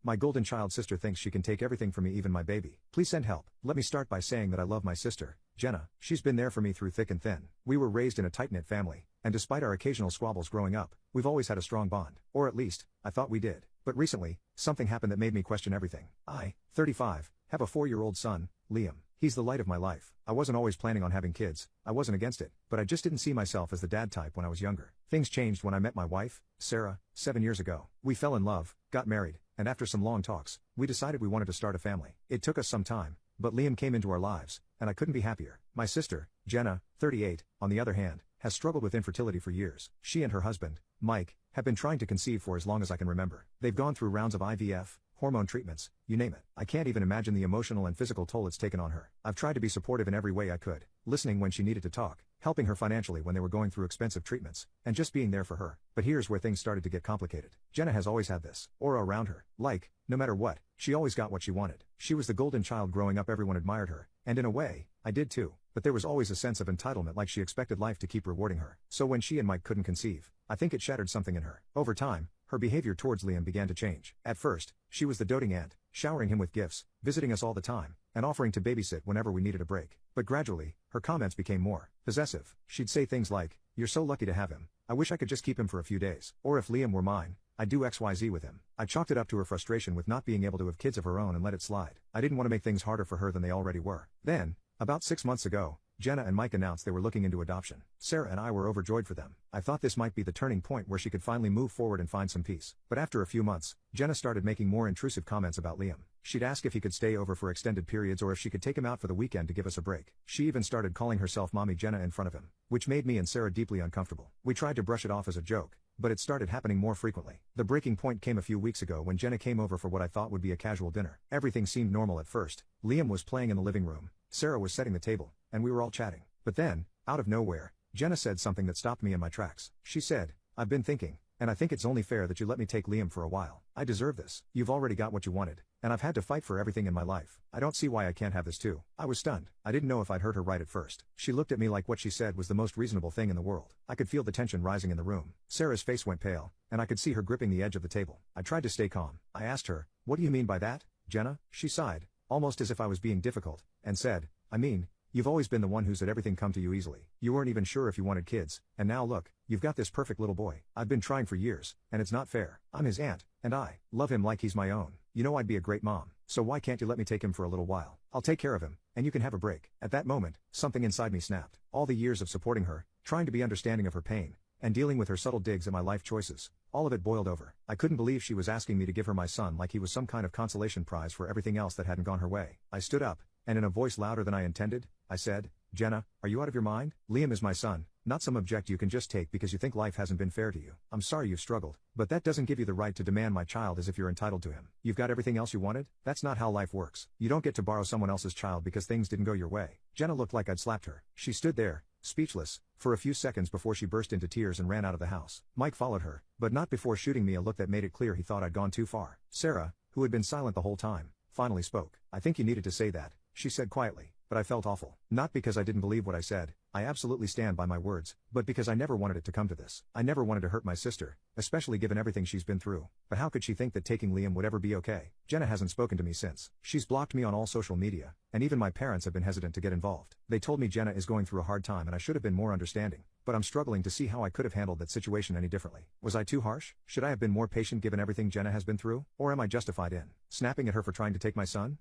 My golden child sister thinks she can take everything from me, even my baby. Please send help. Let me start by saying that I love my sister, Jenna. She's been there for me through thick and thin. We were raised in a tight-knit family, and despite our occasional squabbles growing up, we've always had a strong bond. Or at least, I thought we did. But recently, something happened that made me question everything. I, 35, have a 4-year-old son, Liam. He's the light of my life. I wasn't always planning on having kids, I wasn't against it, but I just didn't see myself as the dad type when I was younger. Things changed when I met my wife, Sarah, 7 years ago. We fell in love, got married, and after some long talks, we decided we wanted to start a family. It took us some time, but Liam came into our lives, and I couldn't be happier. My sister, Jenna, 38, on the other hand, has struggled with infertility for years. She and her husband, Mike, have been trying to conceive for as long as I can remember. They've gone through rounds of IVF, hormone treatments, you name it. I can't even imagine the emotional and physical toll it's taken on her. I've tried to be supportive in every way I could, listening when she needed to talk, helping her financially when they were going through expensive treatments, and just being there for her. But here's where things started to get complicated. Jenna has always had this aura around her, like, no matter what, she always got what she wanted. She was the golden child growing up, everyone admired her, and in a way, I did too. But there was always a sense of entitlement, like she expected life to keep rewarding her. So when she and Mike couldn't conceive, I think it shattered something in her. Over time, her behavior towards Liam began to change. At first, she was the doting aunt, showering him with gifts, visiting us all the time, and offering to babysit whenever we needed a break. But gradually, her comments became more possessive. She'd say things like, "You're so lucky to have him. I wish I could just keep him for a few days." Or, "If Liam were mine, I'd do XYZ with him." I chalked it up to her frustration with not being able to have kids of her own and let it slide. I didn't want to make things harder for her than they already were. Then, about 6 months ago, Jenna and Mike announced they were looking into adoption. Sarah and I were overjoyed for them. I thought this might be the turning point where she could finally move forward and find some peace. But after a few months, Jenna started making more intrusive comments about Liam. She'd ask if he could stay over for extended periods or if she could take him out for the weekend to give us a break. She even started calling herself Mommy Jenna in front of him, which made me and Sarah deeply uncomfortable. We tried to brush it off as a joke, but it started happening more frequently. The breaking point came a few weeks ago when Jenna came over for what I thought would be a casual dinner. Everything seemed normal at first. Liam was playing in the living room, Sarah was setting the table, and we were all chatting. But then, out of nowhere, Jenna said something that stopped me in my tracks. She said, "I've been thinking, and I think it's only fair that you let me take Liam for a while. I deserve this. You've already got what you wanted, and I've had to fight for everything in my life. I don't see why I can't have this too." I was stunned. I didn't know if I'd heard her right at first. She looked at me like what she said was the most reasonable thing in the world. I could feel the tension rising in the room. Sarah's face went pale, and I could see her gripping the edge of the table. I tried to stay calm. I asked her, "What do you mean by that, Jenna?" She sighed, almost as if I was being difficult, and said, "I mean, you've always been the one who's let everything come to you easily. You weren't even sure if you wanted kids, and now look, you've got this perfect little boy. I've been trying for years, and it's not fair. I'm his aunt, and I love him like he's my own. You know I'd be a great mom, so why can't you let me take him for a little while? I'll take care of him, and you can have a break." At that moment, something inside me snapped. All the years of supporting her, trying to be understanding of her pain, and dealing with her subtle digs at my life choices, all of it boiled over. I couldn't believe she was asking me to give her my son like he was some kind of consolation prize for everything else that hadn't gone her way. I stood up, and in a voice louder than I intended, I said, "Jenna, are you out of your mind? Liam is my son, not some object you can just take because you think life hasn't been fair to you. I'm sorry you've struggled, but that doesn't give you the right to demand my child as if you're entitled to him. You've got everything else you wanted? That's not how life works. You don't get to borrow someone else's child because things didn't go your way." Jenna looked like I'd slapped her. She stood there, speechless, for a few seconds before she burst into tears and ran out of the house. Mike followed her, but not before shooting me a look that made it clear he thought I'd gone too far. Sarah, who had been silent the whole time, finally spoke. "I think you needed to say that," she said quietly. But I felt awful. Not because I didn't believe what I said, I absolutely stand by my words, but because I never wanted it to come to this. I never wanted to hurt my sister, especially given everything she's been through. But how could she think that taking Liam would ever be okay? Jenna hasn't spoken to me since. She's blocked me on all social media, and even my parents have been hesitant to get involved. They told me Jenna is going through a hard time and I should have been more understanding, but I'm struggling to see how I could have handled that situation any differently. Was I too harsh? Should I have been more patient given everything Jenna has been through? Or am I justified in snapping at her for trying to take my son?